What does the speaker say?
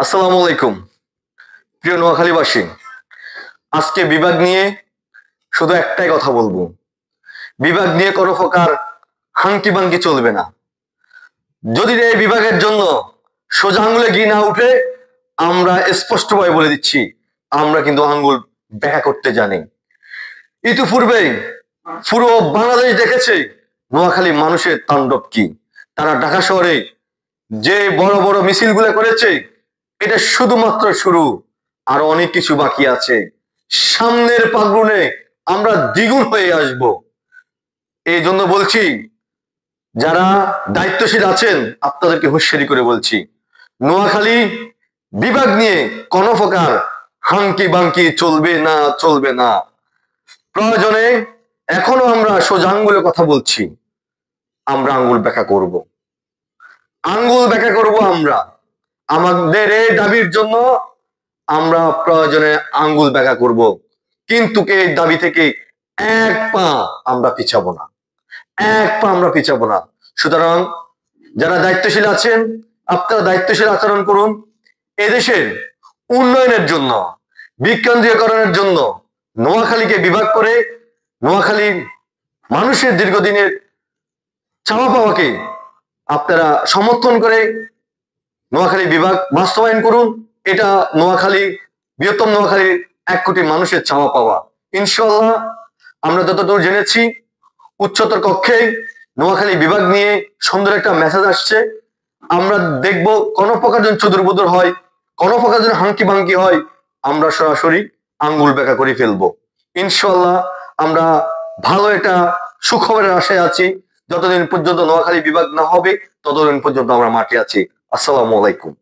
আসসালামু আলাইকুম প্রিয় নোয়াখালীবাসী। আজকে বিভাগ নিয়ে শুধু একটাই কথা বলবো। বিভাগ নিয়ে কোনো প্রকার হাঙ্কি বাঙ্কি চলবে না। যদি এই বিভাগের জন্য সোজা আঙ্গুলে ঘি না উঠে, আমরা স্পষ্টভাবে বলে দিচ্ছি, আমরা কিন্তু আঙ্গুল ব্যাখ্যা করতে জানি। ইতিপূর্বেই পুরো বাংলাদেশ দেখেছে নোয়াখালী মানুষের তাণ্ডব কি। তারা ঢাকা শহরে যে বড় বড় মিছিলগুলো করেছে, এটা শুধুমাত্র শুরু, আরো অনেক কিছু বাকি আছে। সামনের পাগুনে আমরা দ্বিগুণ হয়ে আসব। এই জন্য বলছি, যারা দায়িত্বশীল আছেন আপনাদেরকে হুঁশিয়ারি করে বলছি, নোয়াখালী বিভাগ নিয়ে কোনো প্রকার হাঙ্কি বাঙ্কি চলবে না, চলবে না। প্রয়োজনে এখনো আমরা সোজা আঙ্গুলে কথা বলছি, আমরা আঙ্গুল ব্যাখ্যা করব, আঙ্গুল ব্যাখ্যা করব। আমরা আমাদের এই দাবির জন্য আমরা প্রয়োজনে আঙ্গুল ব্যাখ্যা করব, কিন্তু এই দাবি থেকে এক পা আমরা পিছাবো না, এক পা আমরা পিছাবো না। সুতরাং যারা দায়িত্বশীল আছেন, আপনারা দায়িত্বশীল আচরণ করুন। এদেশের উন্নয়নের জন্য, বিকেন্দ্রীয়করণের জন্য নোয়াখালীকে বিভাগ করে নোয়াখালীর মানুষের দীর্ঘদিনের চাওয়া পাওয়াকে আপনারা সমর্থন করে নোয়াখালী বিভাগ বাস্তবায়ন করুন। এটা নোয়াখালী, বৃহত্তম নোয়াখালীর 1 কোটি মানুষের চাওয়া পাওয়া। ইনশাআল্লাহ আমরা যতদূর জেনেছি, উচ্চতর কক্ষে নোয়াখালী বিভাগ নিয়ে সুন্দর একটা মেসেজ আসছে। আমরা দেখব কোনো প্রকার যেন চুদুরবুদুর হয়, কোনো প্রকার যেন হাঙ্কি বাঙ্কি হয়, আমরা সরাসরি আঙ্গুল ব্যাখ্যা করে ফেলবো। ইনশাআল্লাহ আমরা ভালো একটা সুখবরের আশায় আছি। যতদিন পর্যন্ত নোয়াখালী বিভাগ না হবে, ততদিন পর্যন্ত আমরা মাঠে আছি। আসসালামু আলাইকুম।